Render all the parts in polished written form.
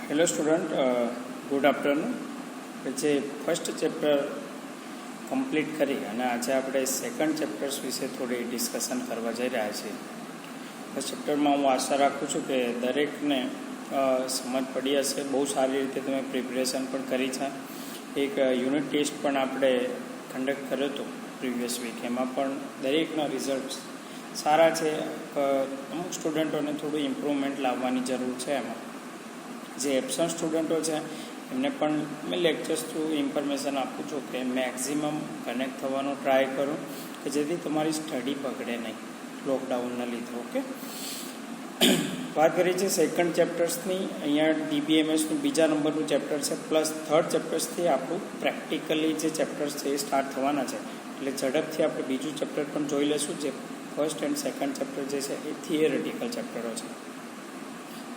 Hello student, good afternoon. જે first chapter complete કરી અને આજે આપણે સેકન્ડ ચેપ્ટર્સ વિશે થોડી ડિસ્કશન કરવા જઈ રહ્યા છીએ. ફર્સ્ટ ચેપ્ટરમાં હું આશા રાખું છું કે દરેકને સમજ પડી હશે. બહુ સારી રીતે તમે પ્રિપરેશન પણ કરી છે. એક યુનિટ ટેસ્ટ પણ આપણે કન્ડક્ટ કર્યો હતો પ્રીવિયસ વીક. એમાં પણ દરેકના રિઝલ્ટ સારા છે. અમુક સ્ટુડન્ટોને થોડું ઇમ્પ્રુવમેન્ટ લાવવાની જરૂર છે. એમાં જે એબસન્ટ સ્ટુડન્ટો છે એમને પણ મેં લેક્ચર્સ થ્રુ ઇન્ફોર્મેશન આપું છું કે મેક્ઝિમમ કનેક્ટ થવાનો ટ્રાય કરો કે જેથી તમારી સ્ટડી બગડે નહીં લોકડાઉનના લીધે. ઓકે, વાત કરી છે સેકન્ડ ચેપ્ટર્સની. અહીંયા DBMSનું બીજા નંબરનું ચેપ્ટર છે, પ્લસ થર્ડ ચેપ્ટર્સથી આપણું પ્રેક્ટિકલી જે ચેપ્ટર્સ છે એ સ્ટાર્ટ થવાના છે. એટલે ઝડપથી આપણે બીજું ચેપ્ટર પણ જોઈ લઈશું. જે ફર્સ્ટ એન્ડ સેકન્ડ ચેપ્ટર જે છે એ થિયરેટિકલ ચેપ્ટરો છે.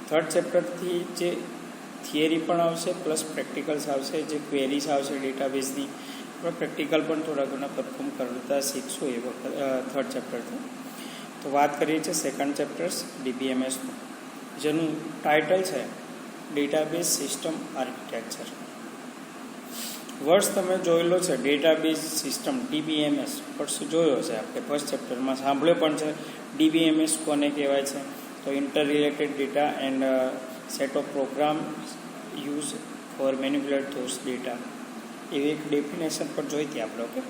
થર્ડ ચેપ્ટરથી જે થિયરી પણ આવશે પ્લસ પ્રેક્ટિકલ્સ આવશે. જે ક્વેરીઝ આવશે ડેટાબેઝની, આપણે પ્રેક્ટિકલ પણ થોડા ઘણા પરફોર્મ કરતા શીખશું એ વખત થર્ડ ચેપ્ટરથી. તો વાત કરીએ છીએ સેકન્ડ ચેપ્ટર્સ DBMSનું, જેનું ટાઇટલ છે ડેટાબેઝ સિસ્ટમ આર્કિટેક્ચર. વર્ડ્સ તમે જોયેલો છે ડેટાબેઝ સિસ્ટમ DBMS વર્ડ્સ જોયો છે આપણે ફર્સ્ટ ચેપ્ટરમાં, સાંભળ્યો પણ છે. DBMS કોને કહેવાય છે? તો inter related data and set of program use for manipulate those data, એવી એક ડેફિનેશન પણ જોઈ હતી આપણે. ઓકે,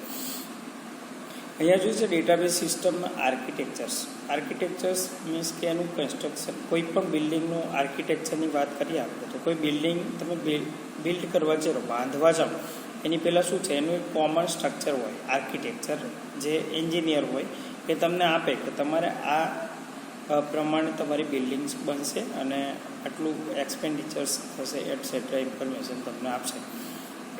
અહીંયા જોઈએ છે ડેટાબેઝ સિસ્ટમના આર્કિટેક્ચર્સ મીન્સ કે એનું કન્સ્ટ્રક્શન. કોઈ પણ બિલ્ડિંગનું આર્કિટેક્ચરની વાત કરીએ આપણે તો કોઈ બિલ્ડિંગ તમે બિલ્ડ કરવા જાઓ, બાંધવા જાઓ, એની પહેલાં શું છે એનું એક કોમન સ્ટ્રક્ચર હોય. આર્કિટેક્ચર જે એન્જિનિયર હોય એ તમને આપે કે તમારે આ પ્રમાણે તમારી બિલ્ડિંગ્સ બનશે અને આટલું એક્સપેન્ડિચર્સ થશે એટસેટ્રા ઇન્ફોર્મેશન તમને આપશે.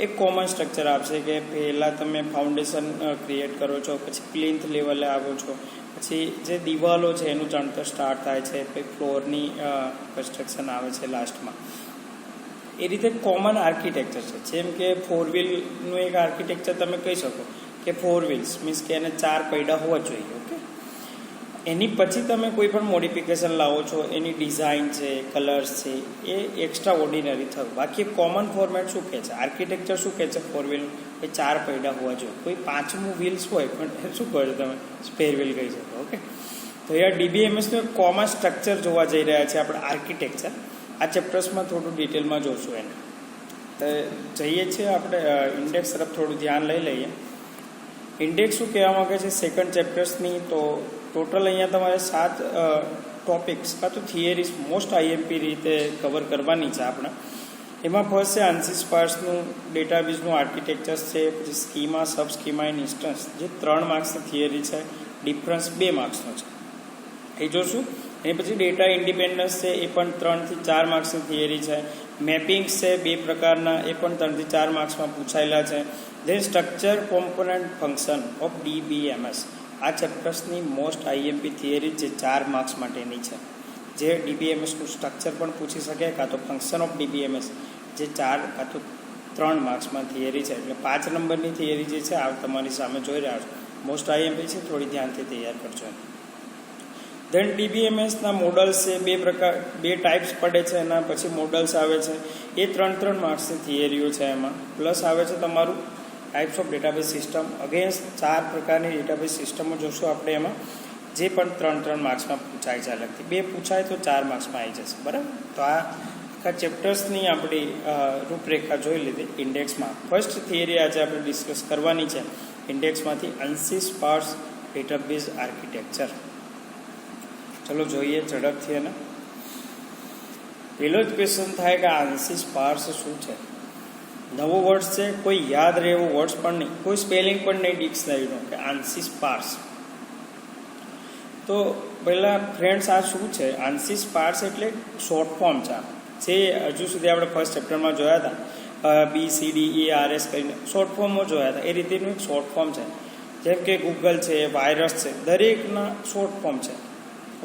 એક કોમન સ્ટ્રક્ચર આપશે કે પહેલાં તમે ફાઉન્ડેશન ક્રિએટ કરો છો, પછી પ્લિન્થ લેવલે આવો છો, પછી જે દિવાલો છે એનું ચણતર સ્ટાર્ટ થાય છે, પછી ફ્લોરની કન્સ્ટ્રક્શન આવે છે લાસ્ટમાં. એ રીતે કોમન આર્કિટેક્ચર છે. જેમ કે 4 વ્હીલનું એક આર્કિટેક્ચર તમે કહી શકો કે 4 વ્હીલ્સ મીન્સ કે એને 4 પૈડા હોવા જોઈએ. ઓકે, એની પછી તમે કોઈ પણ મોડિફિકેશન લાવો છો, એની ડિઝાઇન છે, કલર્સ છે, એ એક્સ્ટ્રા ઓર્ડિનરી થયું. બાકી એક કોમન ફોર્મેટ શું કહે છે, આર્કિટેક્ચર શું કહે છે 4 વ્હીલ એ 4 પૈડા હોવા જોઈએ. કોઈ 5મું વ્હીલ્સ હોય પણ શું કહો છો તમે, સ્પેર વ્હીલ કહી શકો. ઓકે, તો અહીંયા DBMSનું એક કોમન સ્ટ્રક્ચર જોવા જઈ રહ્યા છે આપણે આર્કિટેક્ચર. આ ચેપ્ટર્સમાં થોડું ડિટેલમાં જોશું એને. તો જઈએ છીએ આપણે ઇન્ડેક્સ તરફ થોડું ધ્યાન લઈ લઈએ. ઇન્ડેક્સ શું કહેવા માગે છે સેકન્ડ ચેપ્ટર્સની? તો ટોટલ અહીંયા તમારે 7 ટોપિક્સ કાં તો થિયરીઝ મોસ્ટ IMP રીતે કવર કરવાની છે આપણે. એમાં ફર્સ્ટ છે ANSYS પાર્ટ્સનું ડેટાબેઝનું આર્કિટેક્ચર છે, પછી schema, sub schema and instance જે 3 માર્ક્સની થિયરી છે, ડિફરન્સ 2 માર્ક્સનો છે એ જોશું. એ પછી ડેટા ઇન્ડિપેન્ડન્સ છે, એ પણ 3 થી 4 માર્ક્સની થિયરી છે. મેપિંગ્સ છે 2 પ્રકારના, એ પણ 3 થી 4 માર્ક્સમાં પૂછાયેલા છે. Then structure component function of DBMS, આ ચેપ્ટર્સની મોસ્ટ IMP થિયરી જે 4 માર્ક્સ માટેની છે. જે DBMSનું સ્ટ્રક્ચર પણ પૂછી શકે, કાં તો ફંક્શન ઓફ DBMS જે 4 કાં તો 3 માર્ક્સમાં થિયરી છે. એટલે 5 નંબરની થિયરી જે છે આ તમારી સામે જોઈ રહ્યા છો. મોસ્ટ IMP છે, થોડી ધ્યાનથી તૈયાર કરજો. ધેન DBMSના મોડલ્સ છે 2 ટાઈપ્સ પડે છે. એના પછી મોડલ્સ આવે છે, એ 3 માર્ક્સની થિયરીઓ છે. એમાં પ્લસ આવે છે તમારું types of database system. Against 4 પ્રકારની ડેટાબેઝ સિસ્ટમો જોશું આપણે એમાં, જે પણ 3 માર્ક્સમાં પૂછાય છે. અલગથી 2 પૂછાય તો 4 માર્ક્સમાં આવી જશે. બરાબર, તો આ આખા ચેપ્ટર્સની આપણી રૂપરેખા જોઈ લીધી ઇન્ડેક્સમાં. ફર્સ્ટ થિયરી આજે આપણે ડિસ્કસ કરવાની છે ઇન્ડેક્સમાંથી, ANSYS પાર્ટ્સ ડેટાબેઝ આર્કિટેક્ચર. ચલો જોઈએ ઝડપથી. એને પહેલો જ ક્વેશ્ચન થાય કે ANSYS પાર્ટ્સ શું છે? નવો વર્ડ્સ છે, કોઈ યાદ રહે એવો વર્ડ્સ પણ નહીં, કોઈ સ્પેલિંગ પણ નહીં ડિક્શનરીનો કે ANSYS પાર્ટ્સ. તો પહેલાં ફ્રેન્ડ્સ આ શું છે? ANSYS પાર્ટ્સ એટલે શોર્ટ ફોર્મ છે, જે હજુ સુધી આપણે ફર્સ્ટ ચેપ્ટરમાં જોયા હતા. BCDERS કરીને શોર્ટ ફોર્મો જોયા હતા. એ રીતેનું એક શોર્ટ ફોર્મ છે. જેમ કે ગૂગલ છે, વાયરસ છે, દરેકના શોર્ટ ફોર્મ છે.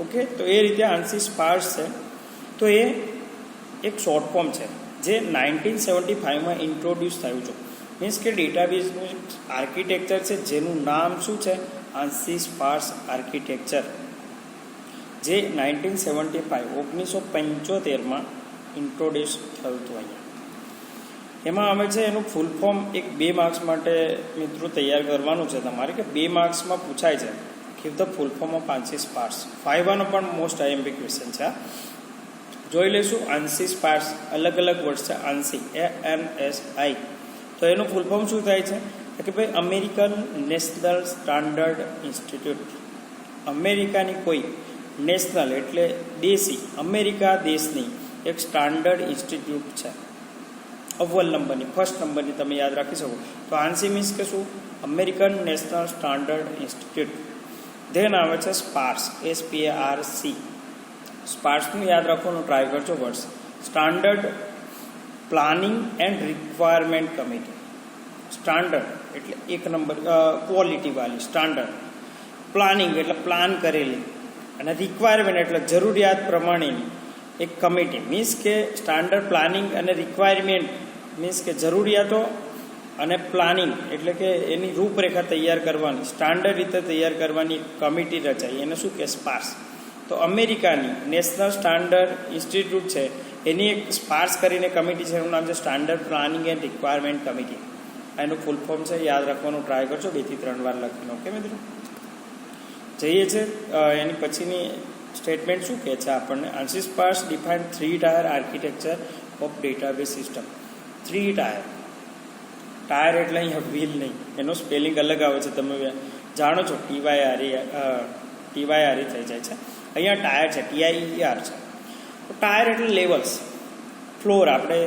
ઓકે, તો એ રીતે ANSYS પાર્ટ્સ છે. તો એ એક શોર્ટ ફોર્મ છે જે 1975માં ઇન્ટ્રોડ્યુસ થયું છે. મીન્સ કે ડેટાબેઝનું આર્કિટેક્ચર છે જેનું નામ શું છે? ANSYS parts architecture. જે 1975 1975માં ઇન્ટ્રોડ્યુસ થયું હતું અહીંયા. એમાં અમે છે એનું ફૂલ ફોર્મ એક 2 માર્ક્સ માટે મિત્રો તૈયાર કરવાનું છે તમારે, કે 2 માર્ક્સમાં પૂછાય છે give the full form of ANSI SPARC. 5 પણ મોસ્ટ આઈએમપી ક્વેશ્ચન છે. જોઈ લઈશું આન્સી સ્પાર્સ, અલગ અલગ વર્ડ છે આન્સી, ANSI. તો એનું ફૂલ ફોર્મ શું થાય છે કે ભાઈ અમેરિકન નેશનલ સ્ટાન્ડર્ડ ઇન્સ્ટિટ્યૂટ. અમેરિકાની કોઈ નેશનલ એટલે દેશી, અમેરિકા દેશની એક સ્ટાન્ડર્ડ ઇન્સ્ટિટ્યૂટ છે. અવ્વલ નંબરની, ફર્સ્ટ નંબરની તમે યાદ રાખી શકો. તો આન્સી મીન્સ કે શું? American National Standard Institute. Then આવે છે સ્પાર્સ, SPARC. સ્પાર્સનું યાદ રાખવાનું ટ્રાય કરજો words. Standard planning and requirement committee. Standard એટલે એક નંબર ક્વોલિટીવાળી સ્ટાન્ડર્ડ, પ્લાનિંગ એટલે પ્લાન કરેલી, અને રિક્વાયરમેન્ટ એટલે જરૂરિયાત પ્રમાણેની એક કમિટી. મીન્સ કે સ્ટાન્ડર્ડ પ્લાનિંગ અને રિક્વાયરમેન્ટ મીન્સ કે જરૂરિયાતો અને પ્લાનિંગ એટલે કે એની રૂપરેખા તૈયાર કરવાની, સ્ટાન્ડર્ડ રીતે તૈયાર કરવાની કમિટી રચાઈ, એને શું કે સ્પાર્સ. તો અમેરિકાની નેશનલ સ્ટાન્ડર્ડ ઇન્સ્ટિટ્યૂટ છે એની એક સ્પાર્સ કરીને કમિટી છે, એનું નામ છે standard planning and requirement committee. એનું ફૂલ ફોર્મ છે, યાદ રાખવાનું ટ્રાય કરજો 2 થી 3 વાર લખીને. ઓકે મિત્રો, જઈએ છે એની પછીની સ્ટેટમેન્ટ શું કહે છે આપણને. ANSI SPARC define 3 tier architecture of database system. 3 tier. Tier એટલે અહીંયા વ્હીલ નહીં, એનો સ્પેલિંગ અલગ આવે છે, તમે જાણો છો. TYRE થઈ જાય છે. અહીંયા ટાયર છે, TIER છે. તો ટાયર એટલે લેવલ્સ, ફ્લોર. આપણે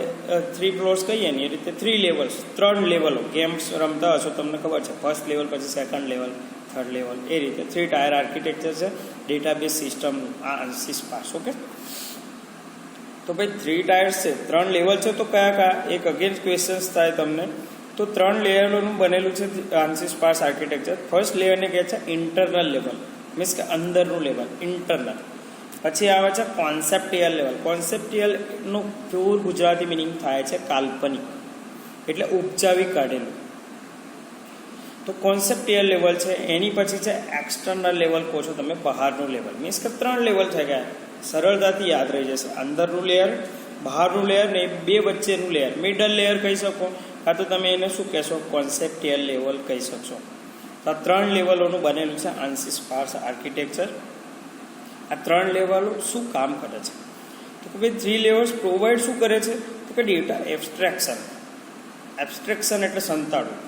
3 ફ્લોર્સ કહીએ ને એ રીતે 3 લેવલ્સ, 3 લેવલો. ગેમ્સ રમતા હશો તમને ખબર છે, ફર્સ્ટ લેવલ, પછી સેકન્ડ લેવલ, થર્ડ લેવલ, એ રીતે 3 ટાયર આર્કિટેક્ચર છે ડેટાબેઝ સિસ્ટમનું આ આન્સી સ્પાર્સ. ઓકે, તો ભાઈ 3 ટાયર્સ છે, 3 લેવલ છે, તો કયા કયા? એક અગેન ક્વેશ્ચન્સ થાય તમને. તો 3 લેયરોનું બનેલું છે આન્સી સ્પાર્સ આર્કિટેક્ચર. ફર્સ્ટ લેયરને કહે છે ઇન્ટરનલ લેવલ, મીન્સ કે અંદરનું લેવલ, ઇન્ટરનલ. પછી આવે છે કોન્સેપ્ટિયલ લેવલ. કોન્સેપ્ટિયલનું પ્યોર ગુજરાતી મિનિંગ થાય છે કાલ્પનિક, એટલે ઉપજાવી કાઢેલું. તો કોન્સેપ્ટિયલ લેવલ છે. એની પછી છે એક્સટર્નલ લેવલ, કહો છો તમે બહારનું લેવલ. મીન્સ કે 3 લેવલ થઈ ગયા, સરળતાથી યાદ રહી જશે. અંદરનું લેયર, બહારનું લેયર ને 2 વચ્ચેનું લેયર, મિડલ લેયર કહી શકો, કાં તો તમે એને શું કહેશો? કોન્સેપ્ટિયલ લેવલ કહી શકશો. તો આ 3 લેવલોનું બનેલું છે આન્સી સ્પાર્સ આર્કિટેક્ચર. આ 3 લેવલો શું કામ કરે છે? તો કે ભાઈ 3 લેવલ્સ પ્રોવાઈડ શું કરે છે? તો કે ડેટા એબ્સ્ટ્રેક્શન. એબ્સ્ટ્રેક્શન એટલે સંતાડવું.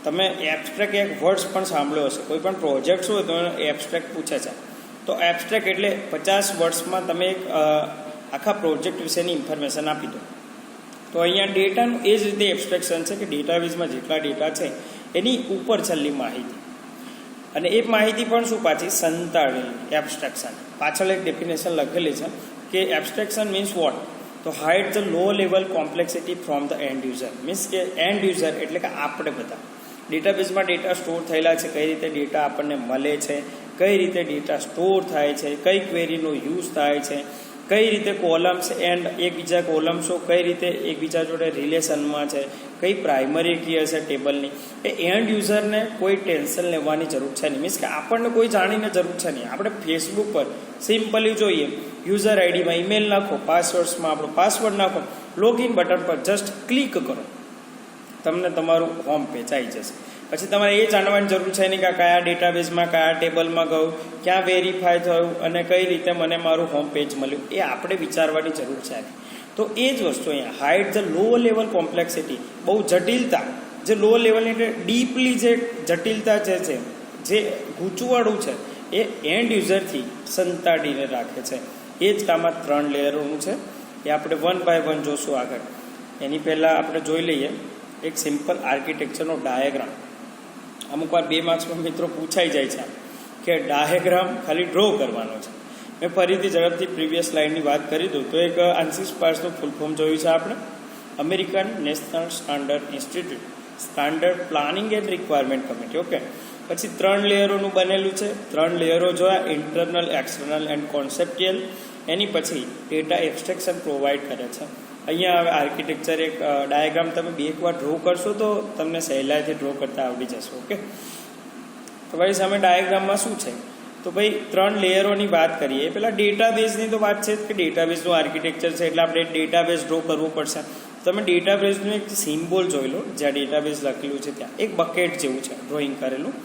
તમે એબ્સ્ટ્રેક્ટ એક વર્ડ્સ પણ સાંભળ્યો હશે, કોઈ પણ પ્રોજેક્ટ્સ હોય તો એને એબ્સ્ટ્રેક્ટ પૂછે છે. તો એબ્સ્ટ્રેક્ટ એટલે 50 વર્ડ્સમાં તમે એક આખા પ્રોજેક્ટ વિશેની ઇન્ફોર્મેશન આપી દો. તો અહીંયા ડેટાનું એ જ રીતે એબ્સ્ટ્રેક્શન છે કે ડેટાબેઝમાં જેટલા ડેટા છે એની ઉપર છેલ્લી માહિતી, અને એ માહિતી પણ શું પાછી સંતાડેલી, એબ્સ્ટ્રેક્શન. પાછળ એક ડેફિનેશન લખેલી છે કે એબ્સ્ટ્રેક્શન મીન્સ વોટ? તો hide the low level complexity from the and user. Means કે એન્ડ યુઝર એટલે કે આપણે બધા ડેટાબેઝમાં ડેટા સ્ટોર થયેલા છે, કઈ રીતે ડેટા આપણને મળે છે, કઈ રીતે ડેટા સ્ટોર થાય છે, કઈ ક્વેરીનો યુઝ થાય છે, કઈ રીતે કોલમ્સ એન્ડ એકબીજા કોલમ્સો કઈ રીતે એકબીજા જોડે રિલેશનમાં છે, કઈ પ્રાઇમરી કી હશે ટેબલની. એ એન્ડ યુઝરને કોઈ ટેન્શન લેવાની જરૂર છે નહીં. મીન્સ કે આપણને કોઈ જાણીને જરૂર છે નહીં. આપણે ફેસબુક પર સિમ્પલી જોઈએ, યુઝર આઈડીમાં ઈમેલ નાખો, પાસવર્ડ્સમાં આપણો પાસવર્ડ નાખો, લોગિન બટન પર જસ્ટ ક્લિક કરો, તમને તમારું હોમ પેજ આવી જશે. પછી તમારે એ જાણવાની જરૂર છે નહીં કે કયા ડેટાબેઝમાં કયા ટેબલમાં ગયું, ક્યાં વેરીફાય થયું અને કઈ રીતે મને મારું હોમ પેજ મળ્યું, એ આપણે વિચારવાની જરૂર છે. તો એ જ વસ્તુ અહીંયા hide the low level complexity. બહુ જટિલતા, જે લો લેવલની એટલે ડીપલી જે જટિલતા જે છે, જે ગૂંચવાડું છે, એ એન્ડ યુઝરથી સંતાડીને રાખે છે. એ જ કામ આ 3 લેયરોનું છે. એ આપણે 1 બાય 1 જોશું આગળ. એની પહેલાં આપણે જોઈ લઈએ એક સિમ્પલ આર્કિટેક્ચરનો ડાયાગ્રામ. અમુક વાર 2 માર્ક્સમાં મિત્રો પૂછાઈ જાય છે કે ડાયાગ્રામ ખાલી ડ્રો કરવાનો છે. મેં ફરીથી ઝડપથી પ્રીવિયસ સ્લાઇડની વાત કરી દઉં તો એક આન્સી સ્પાર્સનું ફૂલ ફોર્મ જોયું છે આપણે. American National Standard institute, standard planning and requirement committee. Okay, પછી 3 લેયરોનું બનેલું છે. 3 લેયરો જોયા, ઇન્ટરનલ, એક્સટર્નલ એન્ડ કોન્સેપ્ટિયલ. એની પછી ડેટા એબ્સ્ટ્રેક્શન પ્રોવાઈડ કરે છે. અહીંયા હવે આર્કિટેક્ચર એક ડાયાગ્રામ તમે 2 વાર ડ્રો કરશો તો તમને સહેલાઈથી ડ્રો કરતા આવડી જશે. ઓકે, તમારી સામે ડાયાગ્રામમાં શું છે? તો ભાઈ 3 લેયરોની વાત કરીએ. પહેલાં ડેટાબેઝની તો વાત છે કે ડેટાબેઝનું આર્કિટેક્ચર છે એટલે આપણે ડેટાબેઝ ડ્રો કરવું પડશે. તમે ડેટાબેઝનું એક સિમ્બોલ જોઈ લો, જ્યાં ડેટાબેઝ લખેલું છે ત્યાં એક બકેટ જેવું છે ડ્રોઈંગ કરેલું.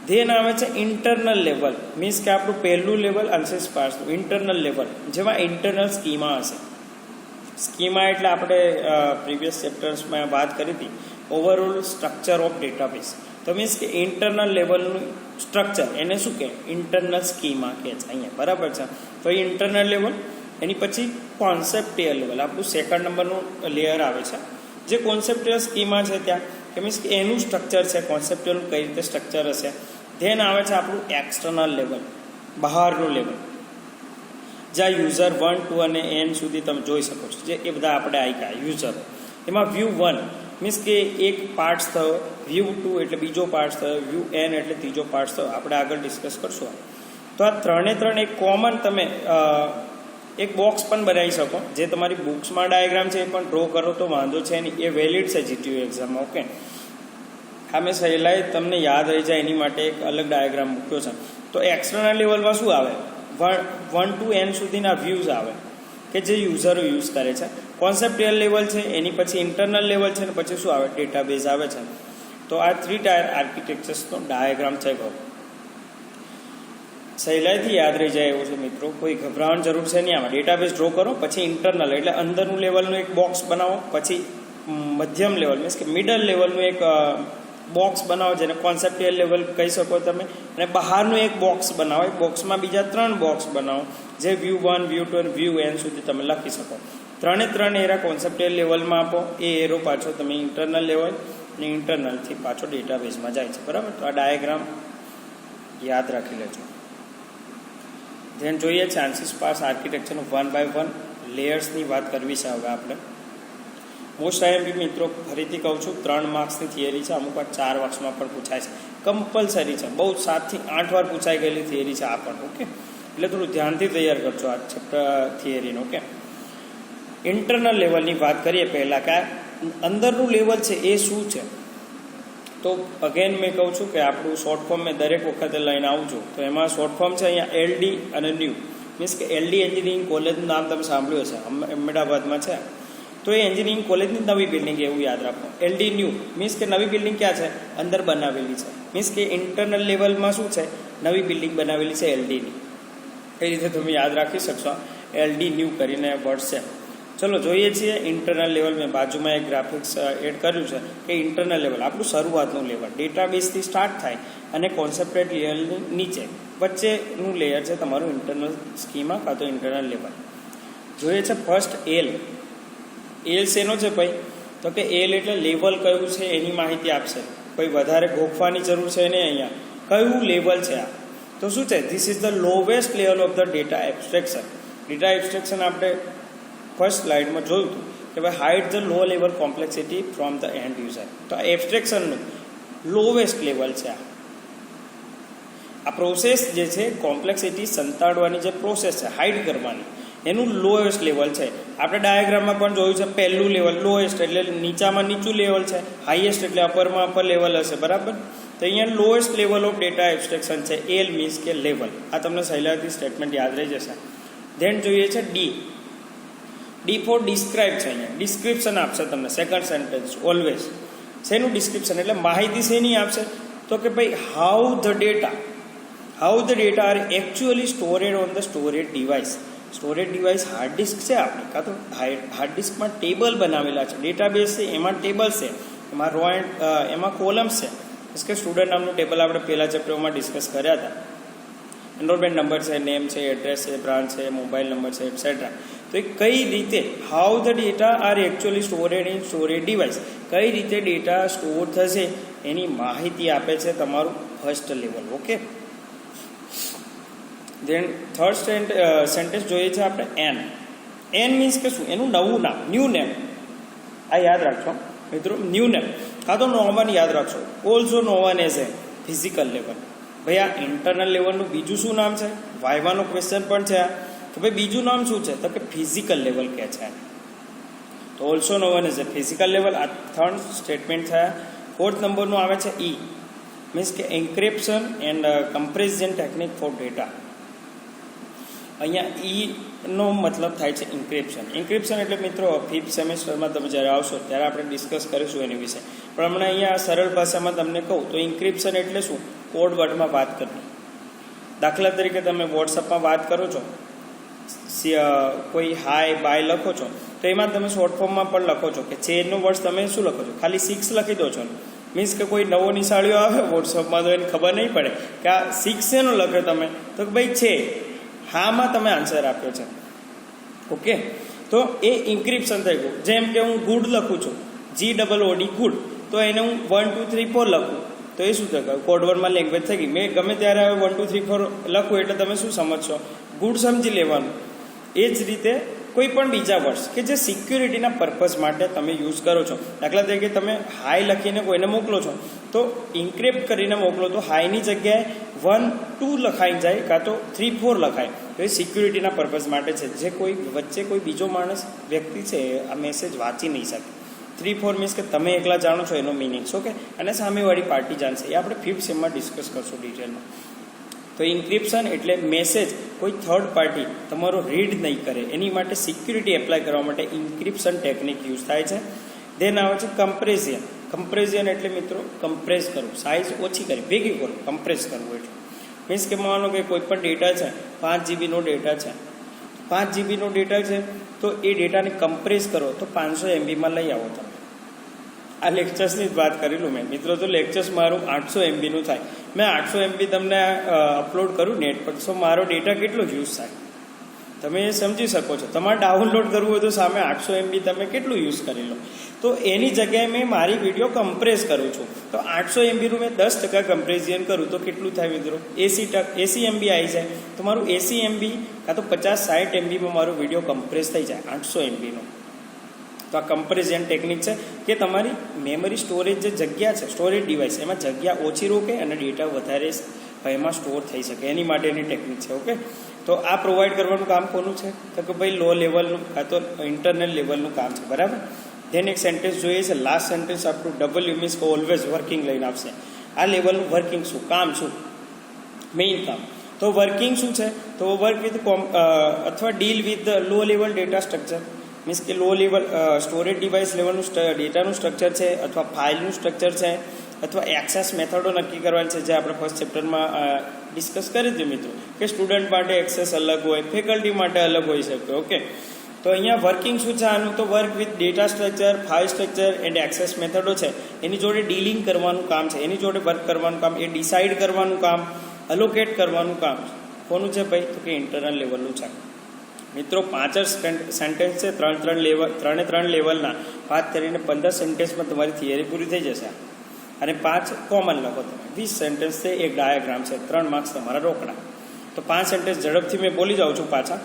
ધેન આવે છે ઇન્ટરનલ લેવલ, મીન્સ કે આપણું પહેલું લેવલ અનસેસ પાર્સનું ઇન્ટરનલ લેવલ, જેમાં ઇન્ટરનલ સ્કીમા હશે. સ્કીમા એટલે આપણે પ્રીવિયસ ચેપ્ટર્સમાં વાત કરી હતી, ઓવરઓલ સ્ટ્રક્ચર ઓફ ડેટાબેઝ. તો મીન્સ કે ઇન્ટરનલ લેવલનું સ્ટ્રક્ચર એને શું કહે? ઇન્ટરનલ સ્કીમા કહે છે અહીંયા, બરાબર છે. તો એ ઇન્ટરનલ લેવલ, એની પછી કોન્સેપ્ટિયલ લેવલ, આપણું સેકન્ડ નંબરનું લેયર આવે છે, જે કોન્સેપ્ટિયલ સ્કીમા છે ત્યાં, કે મીન્સ કે એનું સ્ટ્રક્ચર છે, કોન્સેપ્ટિયલ કઈ રીતે સ્ટ્રક્ચર હશે. ધેન આવે છે આપણું એક્સટર્નલ લેવલ, બહારનું લેવલ, જ્યાં યુઝર 1, 2 અને n સુધી તમે જોઈ શકો છો, જે એ બધા આપણે આવી ગયા યુઝરો. એમાં વ્યૂ 1 મીન્સ કે એક પાર્ટ્સ થયો, વ્યૂ 2 એટલે બીજો પાર્ટ્સ થયો, વ્યૂ n એટલે ત્રીજો પાર્ટ્સ થયો. આપણે આગળ ડિસ્કસ કરશું. તો આ 3 એક કોમન તમે એક બોક્સ પણ બનાવી શકો, જે તમારી બુક્સમાં ડાયાગ્રામ છે એ પણ ડ્રો કરો તો વાંધો છે નહીં, એ વેલિડ છે જીટીયુ એક્ઝામમાં. ઓકે, આ મેં સહેલાઈ તમને યાદ રહી જાય એની માટે એક અલગ ડાયાગ્રામ મૂક્યો છે. તો એક્સટર્નલ લેવલમાં શું આવે? 1 to n સુધીના વ્યૂઝ આવે કે જે યુઝરો યુઝ કરે છે. કોન્સેપ્ટિયલ લેવલ છે, એની પછી ઇન્ટરનલ લેવલ છે, અને પછી શું આવે? ડેટાબેઝ આવે છે. તો આ 3 ટાયર આર્કિટેક્ચર્સનો ડાયાગ્રામ છે. સહેલાઈથી યાદ રહી જાય એવું છે મિત્રો, કોઈ ગભરાવાની જરૂર છે નહીં. આમાં ડેટાબેઝ ડ્રો કરો, પછી ઇન્ટરનલ એટલે અંદરનું લેવલનું એક બોક્સ બનાવો, પછી મધ્યમ લેવલ મીન્સ કે મિડલ લેવલનું એક બોક્સ બનાવો, જેને કોન્સેપ્ટિયલ લેવલ કહી શકો તમે, અને બહારનું એક બોક્સ બનાવો, એક બોક્સમાં બીજા 3 બોક્સ બનાવો, જે વ્યૂ 1, વ્યૂ 2 અને વ્યૂ n સુધી તમે લખી શકો. 3 એરા કોન્સેપ્ટિયલ લેવલમાં આપો, એ એરો પાછો તમે ઇન્ટરનલ લેવલ અને ઇન્ટરનલથી પાછો ડેટાબેઝમાં જાય છે, બરાબર. તો આ ડાયાગ્રામ યાદ રાખી લેજો. ધેન જોઈએ ચાન્સીસ પાસ આર્કિટેક્ચરનું 1 by 1 લેયર્સની વાત કરવી છે હવે આપણે. મોસ્ટ આઈએમપી મિત્રો ફરીથી કહું છું, 3 માર્ક્સની થિયરી છે, અમુક વાર 4 માર્ક્સમાં પણ પૂછાય છે, કમ્પલસરી છે, બહુ 7 થી 8 વાર પૂછાઈ ગયેલી થિયરી છે આ પણ. ઓકે, એટલે થોડું ધ્યાનથી તૈયાર કરજો આ ચેપ્ટર થિયરીનો. ઓકે, ઇન્ટરનલ લેવલની વાત કરીએ પહેલાં, કે અંદરનું લેવલ છે એ શું છે. તો અગેન મેં કહું છું કે આપણું શોર્ટ ફોર્મ મેં દરેક વખતે લઈને આવું છું. તો એમાં શોર્ટ ફોર્મ છે અહીંયા એલડી અને ન્યૂ, મીન્સ કે એલડી એન્જિનિયરિંગ કોલેજનું નામ તમે સાંભળ્યું છે, અમદાવાદમાં છે. તો એ એન્જિનિયરિંગ કોલેજની નવી બિલ્ડિંગ, એવું યાદ રાખો. એલડી ન્યૂ મીન્સ કે નવી બિલ્ડિંગ ક્યાં છે? અંદર બનાવેલી છે. મીન્સ કે ઇન્ટરનલ લેવલમાં શું છે? નવી બિલ્ડિંગ બનાવેલી છે એલડીની. એ રીતે તમે યાદ રાખી શકશો, એલડી ન્યૂ કરીને વર્ડ છે. ચલો જોઈએ છીએ ઇન્ટરનલ લેવલ. મેં બાજુમાં એક ગ્રાફિક્સ એડ કર્યું છે કે ઇન્ટરનલ લેવલ આપણું શરૂઆતનું લેવલ, ડેટાબેઝથી સ્ટાર્ટ થાય અને કોન્સેપ્ટેડ લેવલની નીચે વચ્ચેનું લેયર છે તમારું ઇન્ટરનલ સ્કીમા કાં તો ઇન્ટરનલ લેવલ. જોઈએ છે ફર્સ્ટ એલ. એલ શેનો છે ભાઈ? તો કે એલ એટલે લેવલ કયું છે એની માહિતી આપશે. કોઈ વધારે ગોખવાની જરૂર છે નહીં અહીંયા, કયું લેવલ છે આ. તો શું છે? This is the lowest level of the data abstraction. Data abstraction આપણે ફર્સ્ટ સ્લાઇડમાં જોયું હતું કે ભાઈ hide the low level complexity from the and user. તો આ એબ્સ્ટ્રેક્શનનું લોવેસ્ટ લેવલ છે. આ પ્રોસેસ જે છે કોમ્પ્લેક્સિટી સંતાડવાની જે પ્રોસેસ છે, હાઇડ કરવાની, એનું લોએસ્ટ લેવલ છે. આપણે ડાયાગ્રામમાં પણ જોયું છે, પહેલું લેવલ લોએસ્ટ એટલે નીચામાં નીચું લેવલ છે, હાઈએસ્ટ એટલે અપરમાં અપર લેવલ હશે, બરાબર. તો અહીંયા lowest level of data abstraction છે એલ, મીન્સ કે લેવલ. આ તમને સહેલાઈથી સ્ટેટમેન્ટ યાદ રહી જશે. ધેન જોઈએ છે ડી. ડી ફોર ડિસ્ક્રાઇબ છે. અહીંયા ડિસ્ક્રિપ્શન આપશે તમને, સેકન્ડ સેન્ટેન્સ ઓલવેઝ. શેનું ડિસ્ક્રિપ્શન? એટલે માહિતી શેની આપશે? તો કે ભાઈ how the data are actually stored on the storage device. Storage device hard disk છે આપણી, કાં તો હાર્ડ ડિસ્કમાં ટેબલ બનાવેલા છે, ડેટાબેઝ છે એમાં ટેબલ છે, એમાં રો એન્ડ એમાં કોલમ્સ છે. મીન્સ કે સ્ટુડન્ટ નામનું ટેબલ આપણે પહેલા ચેપ્ટરમાં ડિસ્કસ કર્યા હતા. એનરોલમેન્ટ નંબર છે, નેમ છે, એડ્રેસ છે, બ્રાન્ચ છે, મોબાઈલ નંબર છે, એટસેટ્રા. તો એ કઈ રીતે how the data are actually stored in storage device, કઈ રીતે ડેટા સ્ટોર થશે એની માહિતી આપે છે તમારું first level. Okay, than third sentence જોઈએ છે આપણે એન. એન મીન્સ કે શું? એનું નવું નામ, ન્યૂ નેમ. આ યાદ રાખજો મિત્રો, ન્યૂ નેમ કાં તો નોવન યાદ રાખશો. Also known as a physical level. ભાઈ આ ઇન્ટરનલ લેવલનું બીજું શું નામ છે? વાયવાનો ક્વેશ્ચન પણ છે આ, કે ભાઈ બીજું નામ શું છે? તો કે ફિઝિકલ લેવલ કહે છે. તો also known as a physical level. આ થર્ડ સ્ટેટમેન્ટ થયા. ફોર્થ નંબરનું આવે છે ઈ. મીન્સ કે encryption and compression technique for data. અહીંયા ઈનો મતલબ થાય છે ઇન્ક્રિપ્શન. ઇન્ક્રિપ્શન એટલે મિત્રો 5th સેમેસ્ટરમાં તમે જ્યારે આવશો ત્યારે આપણે ડિસ્કસ કરીશું એની વિશે, પણ હમણાં અહીંયા સરળ ભાષામાં તમને કહું તો ઇન્ક્રિપ્શન એટલે શું? કોડ વર્ડમાં વાત કરવી. દાખલા તરીકે તમે વોટ્સઅપમાં વાત કરો છો, કોઈ હાય બાય લખો છો, તો એમાં તમે શોર્ટ ફોર્મમાં પણ લખો છો કે ચેરનો વર્ડ તમે શું લખો છો? ખાલી 6 લખી દો છો. મીન્સ કે કોઈ નવો નિશાળીઓ આવે વોટ્સઅપમાં તો એને ખબર નહીં પડે કે આ 6 શેનો લખ્યો તમે, તો કે ભાઈ છે, હામાં તમે આન્સર આપ્યો છે. ઓકે, તો એ ઇન્ક્રિપ્શન થઈ ગયું. જેમ કે હું ગુડ લખું છું, GOOD ગુડ, તો એને હું 1 2 3 4 લખું, તો એ શું થાય? કોડવર્ડમાં લેંગ્વેજ થઈ ગઈ. મેં ગમે ત્યારે 1 2 3 4 લખું એટલે તમે શું સમજશો? ગુડ સમજી લેવાનું. એ જ રીતે કોઈ પણ બીજા વર્ડ્સ કે જે સિક્યુરિટીના પર્પઝ માટે તમે યુઝ કરો છો, દાખલા તરીકે તમે હાય લખીને કોઈને મોકલો છો, તો ઇન્ક્રિપ્ટ કરીને મોકલો તો હાયની જગ્યાએ 1 2 લખાઈ જાય, કાં તો 3 4 લખાય. તો એ સિક્યુરિટીના પર્પઝ માટે છે, જે કોઈ વચ્ચે કોઈ બીજો માણસ વ્યક્તિ છે આ મેસેજ વાંચી નહીં શકે. 3 4 મીન્સ કે તમે એકલા જાણો છો એનો મિનિંગ્સ. ઓકે, અને સામેવાળી પાર્ટી જાણશે. એ આપણે 5th સેમમાં ડિસ્કસ કરશું ડિટેલમાં. તો ઇન્ક્રિપ્શન એટલે મેસેજ કોઈ થર્ડ પાર્ટી તમારો રીડ નહીં કરે, એની માટે સિક્યુરિટી એપ્લાય કરવા માટે ઇન્ક્રિપ્શન ટેકનિક યુઝ થાય છે. દેન આવે છે કમ્પ્રેશન. કમ્પ્રેશન એટલે મિત્રો કમ્પ્રેસ કરવું, સાઇઝ ઓછી કરી ભેગી કરવું, કમ્પ્રેસ કરવું. એટલે મીન્સ કે માનો કે કોઈ પણ ડેટા છે, 5 GB નો ડેટા છે, 5 GB નો ડેટા છે, તો એ ડેટાને કમ્પ્રેસ કરો તો 500 MBમાં લઈ આવો તમે. આ લેક્ચર્સની જ વાત કરેલું મેં મિત્રો, તો લેક્ચર્સ મારું 800 MBનું થાય. મેં 800 MB તમને અપલોડ કરું નેટ પર, તો મારો ડેટા કેટલો યુઝ થાય તમે સમજી શકો છો. તમારે ડાઉનલોડ કરવું હોય તો સામે 800 MB તમે કેટલું યુઝ કરી લો. તો એની જગ્યાએ મેં મારી વિડીયો કમ્પ્રેસ કરું છું, તો 800 MBનું મેં 10% કમ્પ્રેઝન કરું તો કેટલું થાય મિત્રો? 80 MB આવી જાય. તો મારું 80 MB કાં તો 50-60 MBમાં મારો વિડીયો કમ્પ્રેસ થઈ જાય 800 MBનો. તો આ કમ્પેરિઝન ટેકનિક છે કે તમારી મેમરી સ્ટોરેજ જે જગ્યા છે, સ્ટોરેજ ડિવાઇસ, એમાં જગ્યા ઓછી રોકે અને ડેટા વધારે એમાં સ્ટોર થઈ શકે, એની માટેની ટેકનિક છે. ઓકે, તો આ પ્રોવાઈડ કરવાનું કામ કોનું છે? તો કે ભાઈ લો લેવલનું કાં તો ઇન્ટરનલ લેવલનું કામ છે. બરાબર. ધેન એક સેન્ટેન્સ જોઈએ છે, લાસ્ટ સેન્ટેન્સ આપણું W મીન્સ કે ઓલવેઝ વર્કિંગ લઈને આવશે. આ લેવલનું વર્કિંગ શું? કામ શું? મેઇન કામ. તો વર્કિંગ શું છે? તો વર્ક વિથ અથવા deal with low level data structure. Means કે લો લેવલ સ્ટોરેજ ડિવાઇસ લેવલનું ડેટાનું સ્ટ્રક્ચર છે, અથવા ફાઇલનું સ્ટ્રક્ચર છે, અથવા એક્સેસ મેથડો નક્કી કરવાની છે, જે આપણે ફર્સ્ટ ચેપ્ટરમાં ડિસ્કસ કરી દીધું મિત્રો, કે સ્ટુડન્ટ માટે એક્સેસ અલગ હોય, ફેકલ્ટી માટે અલગ હોઈ શકે. ઓકે, તો અહીંયા વર્કિંગ શું છે આનું? તો work with data structure, file structure and access મેથડો છે, એની જોડે ડીલિંગ કરવાનું કામ છે, એની જોડે વર્ક કરવાનું કામ, એ ડિસાઇડ કરવાનું કામ, અલોકેટ કરવાનું કામ કોનું છે ભાઈ? તો કે ઇન્ટરનલ લેવલનું છે. મિત્રો 5 સેન્ટેન્સ છે, 3 લેવલના. 5 કરીને 15 સેન્ટેન્સમાં તમારી થિયરી પૂરી થઈ જશે. અને 5 કોમન લખો તમે. 20 સેન્ટેન્સ છે, એક ડાયાગ્રામ છે, 3 માર્ક્સ તમારા રોકડા. તો 5 સેન્ટેન્સ ઝડપથી મેં બોલી જાઉં છું પાછા.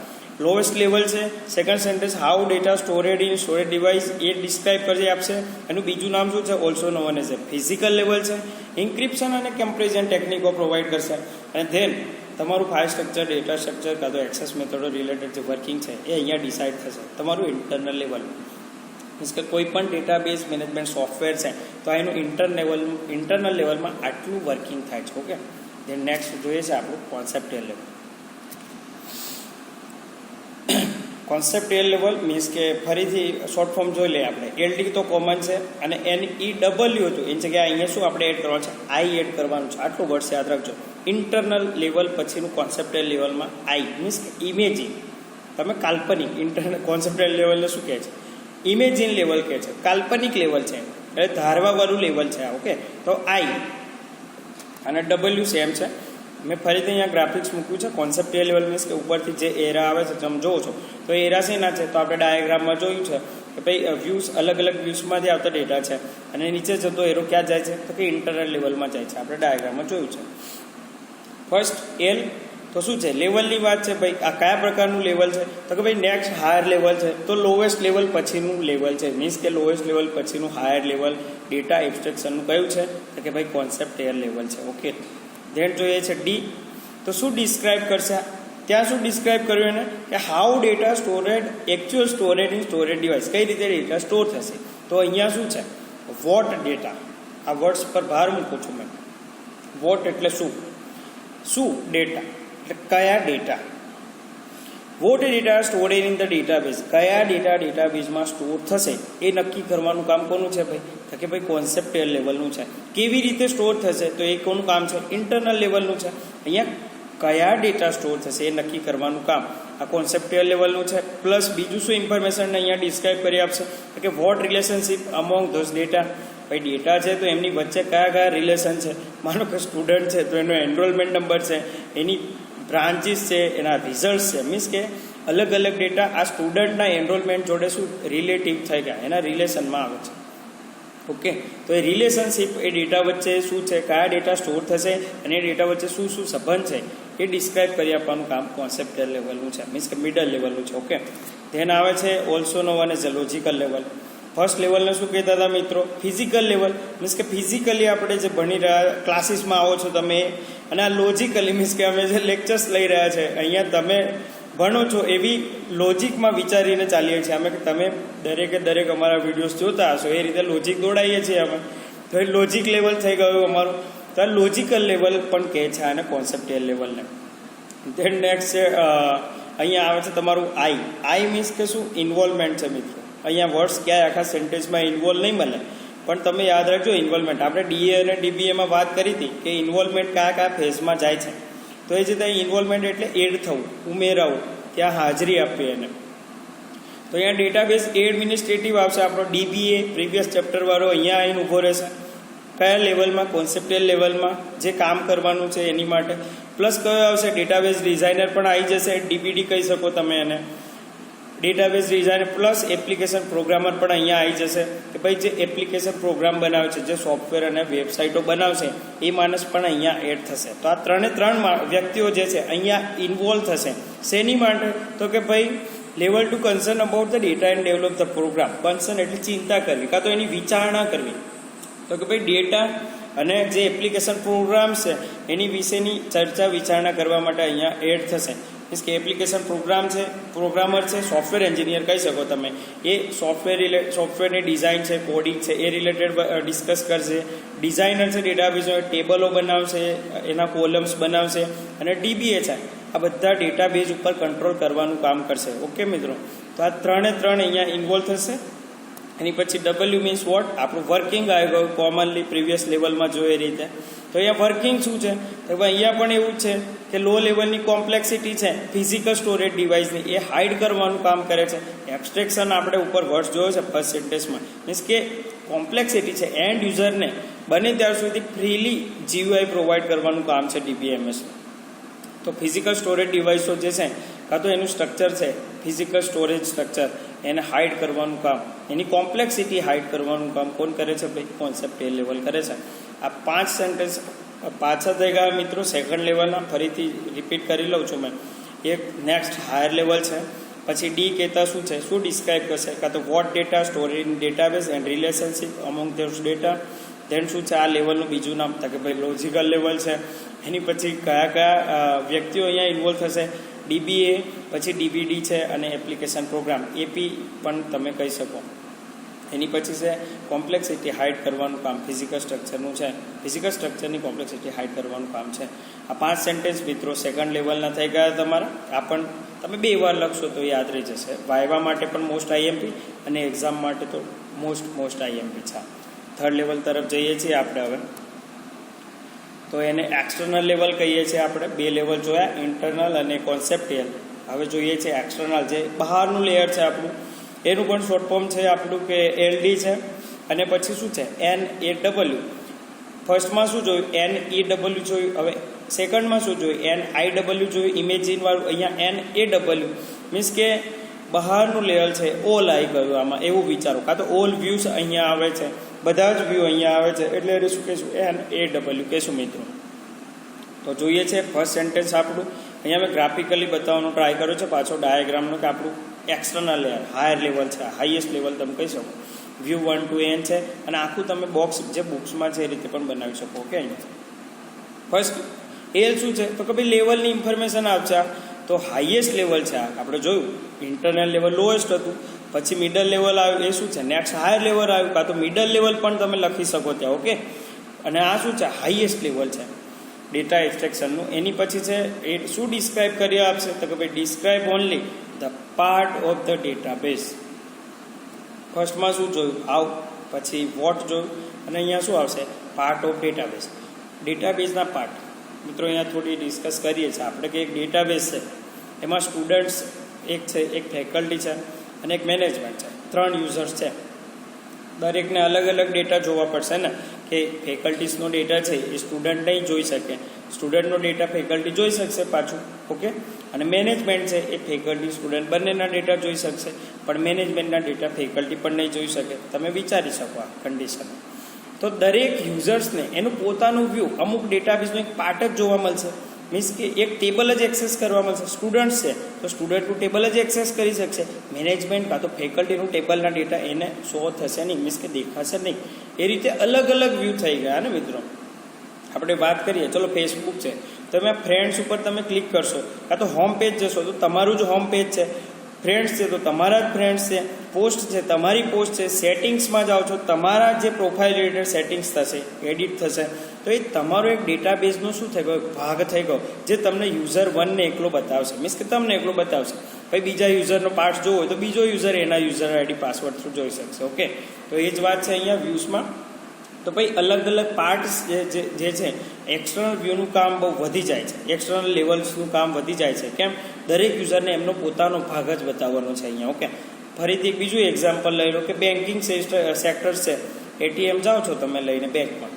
લોએસ્ટ લેવલ છે. Second sentence how data stored in storage device, A describe કરી આપશે. એનું બીજું નામ શું છે? Also known as a physical level છે. ઇન્ક્રિપ્શન અને કમ્પેરિઝન ટેકનિકો પ્રોવાઈડ કરશે. અને ધેન તમારું ફાઇલ સ્ટ્રક્ચર, ડેટા સ્ટ્રક્ચર કાં તો એક્સેસ મેથડો રિલેટેડ જે વર્કિંગ છે એ અહીંયા ડિસાઇડ થશે. તમારું ઇન્ટરનલ લેવલ મીન્સ કે કોઈ પણ ડેટાબેઝ મેનેજમેન્ટ સોફ્ટવેર છે તો આ એનું ઇન્ટરનલ લેવલમાં આટલું વર્કિંગ થાય છે. ઓકે, ધેન નેક્સ્ટ જોઈએ છે આપણું કોન્સેપ્ટુઅલ લેવલ. કોન્સેપ્ટુઅલ લેવલ મીન્સ કે ફરીથી શોર્ટ ફોર્મ જોઈ લઈએ આપણે. LD તો કોમન છે, અને NEW હતું એની જગ્યાએ અહીંયા શું આપણે એડ કરવાનું છે? I એડ કરવાનું છે. આટલું વર્ડ યાદ રાખજો. ઇન્ટરનલ લેવલ પછીનું કોન્સેપ્ટુઅલ લેવલમાં I મીન્સ ઇમેજિંગ. તમે કાલ્પનિક ઇન્ટરનલ કોન્સેપ્ટુઅલ લેવલને શું કહે છે? ઇમેજિન લેવલ કહે છે, કાલ્પનિક લેવલ છે, એટલે ધારવાવાળું લેવલ છે. ઓકે, તો I અને W સેમ છે. મેં ફરીથી અહીંયા ગ્રાફિક્સ મૂક્યું છે. કોન્સેપ્ટુઅલ લેવલ મીન્સ કે ઉપરથી જે એરા આવે છે તમે જોવો છો, તો એરા શેના છે? તો આપણે ડાયાગ્રામમાં જોયું છે કે ભાઈ વ્યૂઝ, અલગ અલગ વ્યૂઝમાંથી આવતા ડેટા છે, અને નીચે જતો એરો ક્યાં જાય છે? તો કે ઇન્ટરનલ લેવલમાં જાય છે. આપણે ડાયાગ્રામમાં જોયું છે. ફર્સ્ટ L તો શું છે? લેવલની વાત છે ભાઈ. આ કયા પ્રકારનું લેવલ છે? તો કે ભાઈ નેક્સ્ટ હાયર લેવલ છે. તો લોએસ્ટ લેવલ પછીનું લેવલ છે. મીન્સ કે લોએસ્ટ લેવલ પછીનું હાયર લેવલ ડેટા એબ્સ્ટ્રેક્શનનું કયું છે? તો કે ભાઈ કોન્સેપ્ટુઅલ લેવલ છે. ઓકે, ધેન જોઈએ છે D. તો શું ડિસ્ક્રાઇબ કરશે? ત્યાં શું ડિસ્ક્રાઇબ કર્યું એને? કે how data stored, actual storage in storage device, કઈ રીતે ડેટા સ્ટોર થશે. તો અહીંયા શું છે? Vote data. આ વર્ડ્સ પર ભાર મૂકું છું મેં. વોટ એટલે શું, ડેટા એટલે કયા data. What data stored in the database, કયા ડેટા ડેટાબેઝમાં સ્ટોર થશે એ નક્કી કરવાનું કામ કોનું છે ભાઈ, તો કે ભાઈ કોન્સેપ્ચ્યુઅલ લેવલનું છે. કેવી રીતે સ્ટોર થશે તો એ કોનું કામ છે, ઇન્ટરનલ લેવલનું છે. અહીંયા કયા ડેટા સ્ટોર થશે એ નક્કી કરવાનું કામ આ કોન્સેપ્ચ્યુઅલ લેવલનું છે. પ્લસ બીજું શું ઇન્ફોર્મેશન અહીંયા ડિસ્ક્રાઇબ કરી આપશે કે what relationship among those data, ભાઈ ડેટા છે તો એમની વચ્ચે કયા કયા રિલેશન છે. માનો કે સ્ટુડન્ટ છે તો એનો એનરોલમેન્ટ નંબર છે, એની બ્રાન્ચીસ છે, એના રિઝલ્ટ છે. મીન્સ કે અલગ અલગ ડેટા આ સ્ટુડન્ટના એનરોલમેન્ટ જોડે શું રિલેટિવ થઈ ગયા, એના રિલેશનમાં આવે છે. ઓકે, તો એ રિલેશનશીપ એ ડેટા વચ્ચે શું છે, કયા ડેટા સ્ટોર થશે અને એ ડેટા વચ્ચે શું શું સંબંધ છે એ ડિસ્ક્રાઇબ કરી આપવાનું કામ કોન્સેપ્ચ્યુઅલ લેવલનું છે, મીન્સ કે મિડલ લેવલનું છે. ઓકે, ધેન આવે છે ઓલ્સો નો અને લોજિકલ લેવલ. ફર્સ્ટ લેવલને શું કહેતા હતા મિત્રો, ફિઝિકલ લેવલ. મીન્સ કે ફિઝિકલી આપણે જે ભણી રહ્યા ક્લાસીસમાં આવો છો તમે, અને આ લોજિકલી મીન્સ કે અમે જે લેક્ચર્સ લઈ રહ્યા છે અહીંયા તમે ભણો છો એવી લોજિકમાં વિચારીને ચાલીએ છીએ અમે, કે તમે દરેક અમારા વિડીયોઝ જોતા હશો એ રીતે લોજિક દોડાવીએ છીએ અમે. તો એ લોજિક લેવલ થઈ ગયું અમારું. તો આ લોજિકલ લેવલ પણ કહે છે આને કોન્સેપ્ચ્યુઅલ લેવલને. ધેન નેક્સ્ટ છે અહીંયા આવે છે તમારું આઈ મીન્સ કે શું, ઇન્વોલ્વમેન્ટ છે મિત્રો. અહીંયા વર્ડ્સ ક્યાંય આખા સેન્ટેન્સમાં ઇન્વોલ્વ નહીં મળે, પણ તમે યાદ રાખજો ઇન્વોલ્વમેન્ટ. આપણે ડીએ અને ડીબીએમાં વાત કરી હતી કે ઇન્વોલ્વમેન્ટ કયા ફેઝમાં જાય છે. તો એ જ રીતે ઇન્વોલ્વમેન્ટ એટલે એડ થવું, ઉમેરાવું, ત્યાં હાજરી આપવી એને. તો અહીંયા ડેટાબેઝ એડમિનિસ્ટ્રેટિવ આવશે આપણો ડીબીએ પ્રીવિયસ ચેપ્ટરવાળો અહીંયા આવીને ઊભો રહેશે. કયા લેવલમાં, કોન્સેપ્ચ્યુઅલ લેવલમાં જે કામ કરવાનું છે એની માટે. પ્લસ કયો આવશે, ડેટાબેઝ ડિઝાઇનર પણ આવી જશે, ડીબીડી કહી શકો તમે એને. Database designer plus application programmer પણ અહીંયા આવી જશે, કે ભાઈ જે એપ્લિકેશન પ્રોગ્રામ બનાવે છે, જે સોફ્ટવેર અને વેબસાઇટો બનાવશે એ માણસ પણ અહીંયા એડ થશે. તો આ ત્રણ વ્યક્તિઓ જે છે અહીંયા ઇન્વોલ્વ થશે. શેની માટે, તો કે ભાઈ level to concern about the data and develop the program. Concern એટલે ચિંતા કરવી, કાં તો એની વિચારણા કરવી. તો કે ભાઈ ડેટા અને જે એપ્લિકેશન પ્રોગ્રામ છે એની વિશેની ચર્ચા વિચારણા કરવા માટે અહીંયા એડ થશે. મીન્સ કે એપ્લિકેશન પ્રોગ્રામર છે, સોફ્ટવેર એન્જિનિયર કહી શકો તમે. એ સોફ્ટવેરની ડિઝાઇન છે, કોડિંગ છે એ રિલેટેડ ડિસ્કસ કરશે. ડિઝાઇનર છે, ડેટાબેઝ ટેબલો બનાવશે, એના કોલમ્સ બનાવશે. અને ડીબીએ છે, આ બધા ડેટાબેઝ ઉપર કંટ્રોલ કરવાનું કામ કરશે. ઓકે મિત્રો, તો આ ત્રણે અહીંયા ઇન્વોલ્વ થશે. એની પછી ડબલ્યુ મીન્સ વોટ, આપણું વર્કિંગ આવી ગયું કોમનલી પ્રીવિયસ લેવલમાં જોઈએ એ રીતે. તો અહીંયા વર્કિંગ શું છે, તો અહીંયા પણ એવું છે કે લો લેવલની કોમ્પ્લેક્સિટી છે ફિઝિકલ સ્ટોરેજ ડિવાઇસની, એ હાઇડ કરવાનું કામ કરે છે. એબ્સ્ટ્રેક્શન આપણે ઉપર વર્ડ્સ જોયો છે ફર્સ્ટ સેન્ટેન્સમાં. મીન્સ કે કોમ્પ્લેક્સિટી છે એન્ડ યુઝરને બને ત્યાર સુધી ફ્રીલી GUI પ્રોવાઈડ કરવાનું કામ છે DBMS. તો ફિઝિકલ સ્ટોરેજ ડિવાઇસો જે છે, કાં તો એનું સ્ટ્રક્ચર છે ફિઝિકલ સ્ટોરેજ સ્ટ્રક્ચર, એને હાઇડ કરવાનું કામ, એની કોમ્પ્લેક્સિટી હાઇડ કરવાનું કામ કોણ કરે છે ભાઈ, કોન્સેપ્ચ્યુઅલ લેવલ કરે છે. આ 5 સેન્ટેન્સ પાછા થઈ ગયા મિત્રો સેકન્ડ લેવલના. ફરીથી રિપીટ કરી લઉં છું મેં. એક નેક્સ્ટ હાયર લેવલ છે. પછી ડી કહેતા શું છે, શું ડિસ્ક્રાઇબ કરશે, કાં તો what data store in database and relationship among those data. Then શું છે આ લેવલનું બીજું નામ, તો કે ભાઈ લોજિકલ લેવલ છે. એની પછી કયા વ્યક્તિઓ અહીંયા ઇન્વોલ્વ થશે, ડીબીએ, પછી ડીબીડી છે અને એપ્લિકેશન પ્રોગ્રામ એપી પણ તમે કહી શકો. એની પછી છે કોમ્પ્લેક્સિટી હાઇડ કરવાનું કામ ફિઝિકલ સ્ટ્રક્ચરનું છે, ફિઝિકલ સ્ટ્રક્ચરની કોમ્પ્લેક્સિટી હાઇડ કરવાનું કામ છે. આ 5 સેન્ટેન્સ મિત્રો સેકન્ડ લેવલના થઈ ગયા તમારા. આ પણ તમે 2 વાર લખશો તો યાદ રહી જશે. વાયવા માટે પણ મોસ્ટ આઈએમપી અને એક્ઝામ માટે તો મોસ્ટ આઈએમપી છે. થર્ડ લેવલ તરફ જઈએ છીએ આપણે હવે. તો એને એક્સટર્નલ લેવલ કહીએ છીએ આપણે. 2 લેવલ જોયા, ઇન્ટરનલ અને કોન્સેપ્ચ્યુઅલ. હવે જોઈએ છે એક્સટર્નલ, જે બહારનું લેયર છે આપણું. એનું પણ શોર્ટ ફોર્મ છે આપણું કે LD છે. અને પછી શું છે NAW. ફર્સ્ટમાં શું જોયું, NEW જોયું. હવે સેકન્ડમાં શું જોયું, NIW જોયું, ઇમેજિન વાળું. અહીંયા NAW મીન્સ કે બહારનું લેયર છે, ઓલ આવી ગયું આમાં, એવું વિચારો. કાં તો ઓલ વ્યૂઝ અહીંયા આવે છે, બધા જ વ્યૂ અહીંયા આવે છે, એટલે એને શું કહીશું, NAW કહીશું મિત્રો. તો જોઈએ છે ફર્સ્ટ સેન્ટેન્સ આપણું. અહીંયા મેં ગ્રાફિકલી બતાવવાનો ટ્રાય કર્યો છે પાછો ડાયાગ્રામનો, કે આપણું એક્સટર્નલ લેયર હાયર લેવલ છે, હાઈએસ્ટ લેવલ તમે કહી શકો. વ્યૂ 1 to N છે. અને આખું તમે બોક્સ જે બુક્સમાં છે એ રીતે પણ બનાવી શકો. ઓકે, ફર્સ્ટ એલ શું છે, તો કે ભાઈ લેવલની ઇન્ફોર્મેશન આપશે. તો હાઈએસ્ટ લેવલ છે આ આપણે જોયું. ઇન્ટરનલ લેવલ લોએસ્ટ હતું, પછી મિડલ લેવલ આવ્યું, એ શું છે નેક્સ્ટ હાયર લેવલ આવ્યું, કાં તો મિડલ લેવલ પણ તમે લખી શકો ત્યાં. ઓકે, અને આ શું છે હાઈએસ્ટ લેવલ છે. ડેટા એક્સટ્રેક્શનનું. એની પછી છે એ શું ડિસ્ક્રાઇબ કરી આપશે તો કે ભાઈ describe only the part of the database. ફર્સ્ટમાં શું જોયું, હાઉ, પછી વોટ જોયું, અને અહીંયા શું આવશે, પાર્ટ ઓફ ડેટાબેઝ. ડેટાબેઝના પાર્ટ મિત્રો અહીંયા થોડી ડિસ્કસ કરીએ છીએ આપણે કે એક ડેટાબેઝ છે એમાં સ્ટુડન્ટ્સ એક છે, એક ફેકલ્ટી છે અને એક મેનેજમેન્ટ છે, 3 યુઝર્સ છે. દરેકને અલગ અલગ ડેટા જોવા પડશે ને, કે ફેકલ્ટીઝનો ડેટા છે એ સ્ટુડન્ટ નહીં જોઈ શકે, સ્ટુડન્ટનો ડેટા ફેકલ્ટી જોઈ શકશે પાછું, ઓકે. અને મેનેજમેન્ટ છે એ ફેકલ્ટી સ્ટુડન્ટ બંનેના ડેટા જોઈ શકશે, પણ મેનેજમેન્ટના ડેટા ફેકલ્ટી પણ નહીં જોઈ શકે. તમે વિચારી શકો આ કન્ડિશન. તો દરેક યુઝર્સને એનું પોતાનું વ્યૂ, અમુક ડેટાબેઝનો એક પાર્ટ જ જોવા મળશે. મીન્સ કે એક ટેબલ જ એક્સેસ કરવા મળશે. સ્ટુડન્ટ્સ છે તો સ્ટુડન્ટનું ટેબલ જ એક્સેસ કરી શકશે. મેનેજમેન્ટ કાં તો ફેકલ્ટીનું ટેબલના ડેટા એને શો થશે નહીં, મીન્સ કે દેખાશે નહીં. એ રીતે અલગ અલગ વ્યૂ થઈ ગયા ને મિત્રો. આપણે વાત કરીએ, ચલો ફેસબુક છે, તમે ફ્રેન્ડ્સ ઉપર તમે ક્લિક કરશો, કાં તો હોમ પેજ જશો તો તમારું જ હોમ પેજ છે. ફ્રેન્ડ્સ છે તો તમારા જ ફ્રેન્ડ્સ છે. પોસ્ટ છે તમારી પોસ્ટ છે. સેટિંગ્સમાં જાઓ છો, તમારા જે પ્રોફાઇલ રિલેટેડ સેટિંગ્સ થશે, એડિટ થશે. તો એ તમારો એક ડેટાબેઝનો શું થઈ ગયો, ભાગ થઈ ગયો, જે તમને યુઝર 1ને એકલો બતાવશે, મીન્સ કે તમને એકલો બતાવશે. ભાઈ બીજા યુઝરનો પાર્ટ જોવો હોય તો બીજો યુઝર એના યુઝર આઈડી પાસવર્ડ થ્રુ જોઈ શકશે, ઓકે. તો એ જ વાત છે અહીંયા વ્યૂઝમાં. તો ભાઈ અલગ અલગ પાર્ટ્સ જે છે એક્સટર્નલ વ્યૂનું કામ બહુ વધી જાય છે, એક્સટર્નલ લેવલ્સનું કામ વધી જાય છે. કેમ, દરેક યુઝરને એમનો પોતાનો ભાગ જ બતાવવાનો છે અહીંયા, ઓકે. ફરીથી એક બીજું એક્ઝામ્પલ લઈ લો કે બેન્કિંગ સેક્ટર છે. એટીએમ જાઓ છો તમે લઈને બેંકમાં,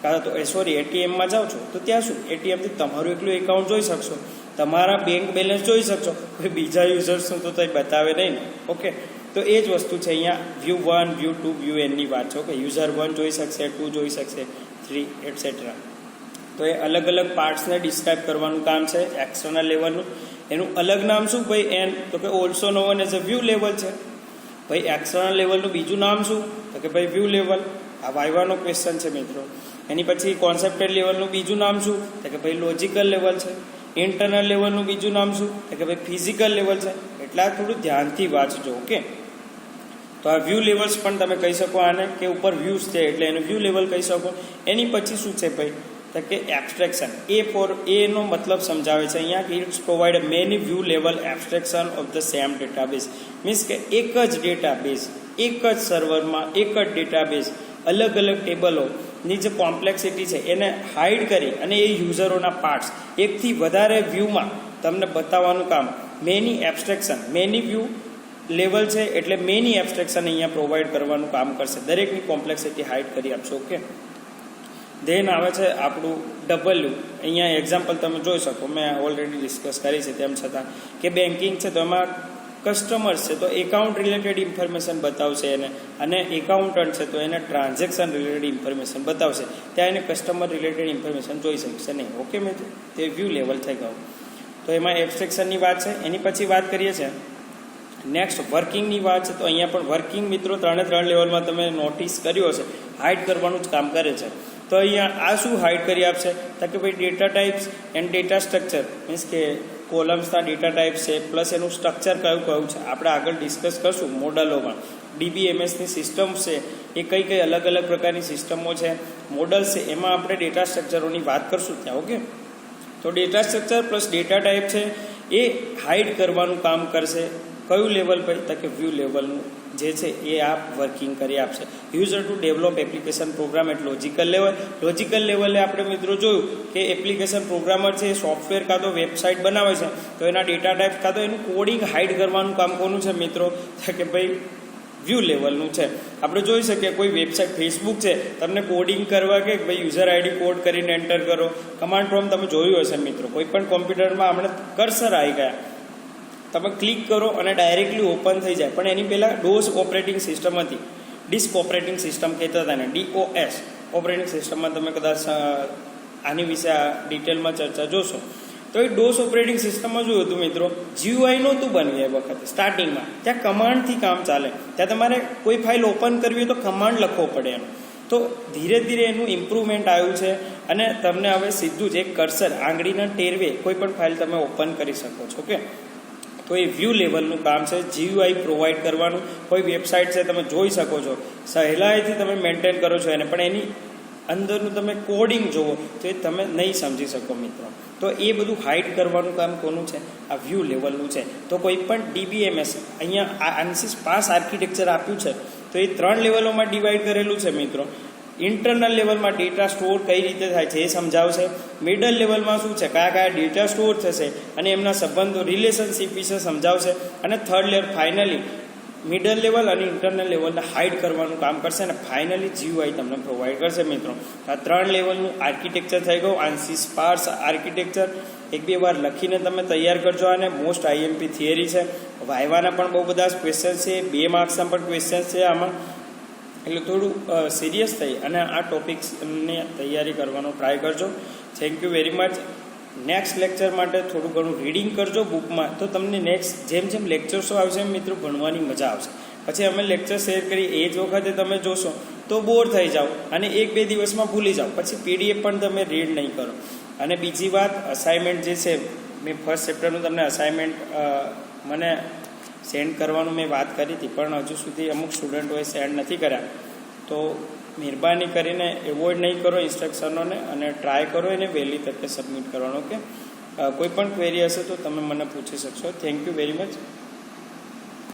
કાં તો એટીએમમાં જાઓ છો તો ત્યાં શું, એટીએમથી તમારું એકલું એકાઉન્ટ જોઈ શકશો, તમારા બેંક બેલેન્સ જોઈ શકશો, કોઈ બીજા યુઝર્સનું તો કંઈ બતાવે નહીં ને, ઓકે. તો એ જ વસ્તુ છે અહીંયા વ્યૂ 1, વ્યૂ 2, વ્યૂ એનની વાત છે, ઓકે. યુઝર 1 જોઈ શકશે, 2 જોઈ શકશે, 3 એટસેટ્રા. તો એ અલગ અલગ પાર્ટ્સને ડિસ્ક્રાઇબ કરવાનું કામ છે એક્સટર્નલ લેવલનું. એનું અલગ નામ શું ભાઈ, એન, તો કે also known as a view level છે. ભાઈ એક્સટર્નલ લેવલનું બીજું નામ શું, તો કે ભાઈ વ્યૂ લેવલ. આ વાયવાનો ક્વેશ્ચન છે મિત્રો. એની પછી કોન્સેપ્ટેડ લેવલનું બીજું નામ શું, તો કે ભાઈ લોજિકલ લેવલ છે. ઇન્ટરનલ લેવલનું બીજું નામ શું, તો કે ભાઈ ફિઝિકલ લેવલ છે. એટલે આ થોડું ધ્યાનથી વાંચજો, ઓકે. તો આ વ્યૂ લેવલ્સ પણ તમે કહી શકો આને, કે ઉપર વ્યૂઝ છે એટલે એનું વ્યૂ લેવલ કહી શકો. એની પછી શું છે ભાઈ, તો કે એબ્સ્ટ્રેક્શન. એનો મતલબ સમજાવે છે અહીંયા કે it's provide many view level abstraction of the same database. Means કે એક જ ડેટાબેઝ, એક જ સર્વરમાં એક જ ડેટાબેઝ, અલગ અલગ ટેબલોની જે કોમ્પ્લેક્સિટી છે એને હાઇડ કરી અને એ યુઝરોના પાર્ટ્સ એકથી વધારે વ્યૂમાં તમને બતાવવાનું કામ many abstraction, many view level છે એટલે મેની એબ્સ્ટ્રેક્શન અહીંયા પ્રોવાઈડ કરવાનું કામ કરશે. દરેકની કોમ્પ્લેક્સિટી હાઇડ કરી આપશો, ઓકે. ધેન આવે છે આપણું ડબલ્યુ. અહીંયા એક્ઝામ્પલ તમે જોઈ શકો, મેં ઓલરેડી ડિસ્કસ કરી છે તેમ છતાં, કે બેન્કિંગ છે તો એમાં કસ્ટમર્સ છે તો એકાઉન્ટ રિલેટેડ ઇન્ફોર્મેશન બતાવશે એને, અને એકાઉન્ટન્ટ છે તો એને ટ્રાન્ઝેક્શન રિલેટેડ ઇન્ફોર્મેશન બતાવશે. ત્યાં એને કસ્ટમર રિલેટેડ ઇન્ફોર્મેશન જોઈ શકશે નહીં, ઓકે મિત્રો. તે વ્યૂ લેવલ થઈ ગયું. તો એમાં એબ્સ્ટ્રેક્શનની વાત છે. એની પછી વાત કરીએ છીએ નેક્સ્ટ વર્કિંગની વાત છે. તો અહીંયા પણ વર્કિંગ મિત્રો 3 લેવલમાં તમે નોટિસ કર્યો હશે, હાઇડ કરવાનું જ કામ કરે છે. તો અહીંયા આ શું હાઇડ કરી આપશે, તો કે ભાઈ data types and data structure, means કે કોલમ્સના ડેટા ટાઈપ્સ છે, પ્લસ એનું સ્ટ્રક્ચર કયું છે આપણે આગળ ડિસ્કસ કરશું મોડલોમાં. DBMSની સિસ્ટમ્સ છે એ કઈ અલગ અલગ પ્રકારની સિસ્ટમો છે, મોડલ્સ છે, એમાં આપણે ડેટા સ્ટ્રક્ચરોની વાત કરશું ત્યાં, ઓકે. તો data structure plus data type છે એ હાઇડ કરવાનું કામ કરશે. કયું લેવલ પર, તો કે વ્યૂ લેવલનું જે છે એ આ વર્કિંગ કરી આપશે. User to develop application program at logical level. Logical લેવલે આપણે મિત્રો જોયું કે એપ્લિકેશન પ્રોગ્રામર છે એ સોફ્ટવેર કાં તો વેબસાઇટ બનાવે છે તો એના ડેટા ટાઈપ કાં તો એનું કોડિંગ હાઇડ કરવાનું કામ કોનું છે મિત્રો, કે ભાઈ વ્યૂ લેવલનું છે. આપણે જોઈ શકીએ કોઈ વેબસાઇટ ફેસબુક છે, તમને કોડિંગ કરવા કે ભાઈ યુઝર આઈડી કોડ કરીને એન્ટર કરો, કમાન્ડ પ્રોમ્પ્ટ તમે જોયું હશે મિત્રો. કોઈ પણ કોમ્પ્યુટરમાં આપણે કર્સર આવી ગયા, તમે ક્લિક કરો અને ડાયરેક્ટલી ઓપન થઈ જાય. પણ એની પહેલાં DOS ઓપરેટિંગ સિસ્ટમ હતી, ડિસ્ક ઓપરેટિંગ સિસ્ટમ કહેતા હતા ને, DOS ઓપરેટિંગ સિસ્ટમમાં તમે કદાચ આની વિશે આ ડિટેલમાં ચર્ચા જોશો. તો એ DOS ઓપરેટિંગ સિસ્ટમમાં જોયું હતું મિત્રો, GUI નહોતું બન્યું એ વખતે સ્ટાર્ટિંગમાં. ત્યાં કમાન્ડથી કામ ચાલે, ત્યાં તમારે કોઈ ફાઇલ ઓપન કરવી હોય તો કમાન્ડ લખવો પડે એમ. તો ધીરે ધીરે એનું ઇમ્પ્રુવમેન્ટ આવ્યું છે અને તમને હવે સીધું જ એક કર્સર આંગળીના ટેરવે કોઈ પણ ફાઇલ તમે ઓપન કરી શકો છો, ઓકે. તો એ વ્યૂ લેવલનું કામ છે, GUI પ્રોવાઈડ કરવાનું. કોઈ વેબસાઇટ છે તમે જોઈ શકો છો, સહેલાઈથી તમે મેન્ટેન કરો છો એને, પણ એની અંદરનું તમે કોડિંગ જુઓ તો એ તમે નહીં સમજી શકો મિત્રો. તો એ બધું હાઇડ કરવાનું કામ કોનું છે? આ વ્યૂ લેવલનું છે. તો કોઈ પણ DBMS અહીંયા ANSYS પાસ આર્કિટેક્ચર આપ્યું છે તો એ 3 લેવલોમાં ડિવાઈડ કરેલું છે મિત્રો. ઇન્ટરનલ લેવલમાં ડેટા સ્ટોર કઈ રીતે થાય છે એ સમજાવશે. મિડલ લેવલમાં શું છે, કયા કયા ડેટા સ્ટોર થશે અને એમના સંબંધો રિલેશનશિપ વિશે સમજાવશે. અને third level finally middle level અને ઇન્ટરનલ લેવલને હાઇડ કરવાનું કામ કરશે અને ફાઇનલી GUI તમને પ્રોવાઈડ કરશે મિત્રો. આ 3 લેવલનું આર્કિટેક્ચર થઈ ગયું ANSYS પાસ આર્કિટેક્ચર. 1-2 વાર લખીને તમે તૈયાર કરજો. અને મોસ્ટ IMP થિયરી છે. વાયવાના પણ બહુ બધા ક્વેશ્ચન છે, 2 માર્ક્સના પણ ક્વેશ્ચન છે આમાં. એટલે થોડું સિરિયસ થઈ અને આ ટોપિક્સની તૈયારી કરવાનો ટ્રાય કરજો. Thank you very much. Next lecture માટે થોડું ઘણું રીડિંગ કરજો બુકમાં, તો તમને નેક્સ્ટ જેમ જેમ લેક્ચર્સો આવશે મિત્રો ભણવાની મજા આવશે. પછી અમે લેક્ચર શેર કરી એ જ વખતે તમે જોશો તો બોર થઈ જાઓ અને 1-2 દિવસમાં ભૂલી જાઓ. પછી PDF પણ તમે રીડ નહીં કરો. અને બીજી વાત, અસાઇનમેન્ટ જે છે, મેં ફર્સ્ટ ચેપ્ટરનું તમને અસાઇનમેન્ટ મને સેન્ડ કરવાનું મેં વાત કરી હતી, પણ હજુ સુધી અમુક સ્ટુડન્ટોએ સેન્ડ નથી કર્યા. તો મહેરબાની કરીને એવોઇડ નહીં કરો ઇન્સ્ટ્રક્શનોને અને ટ્રાય કરો એને વહેલી તકે સબમિટ કરવાનો. ઓકે, કોઈ પણ ક્વેરી હશે તો તમે મને પૂછી શકશો. Thank you very much.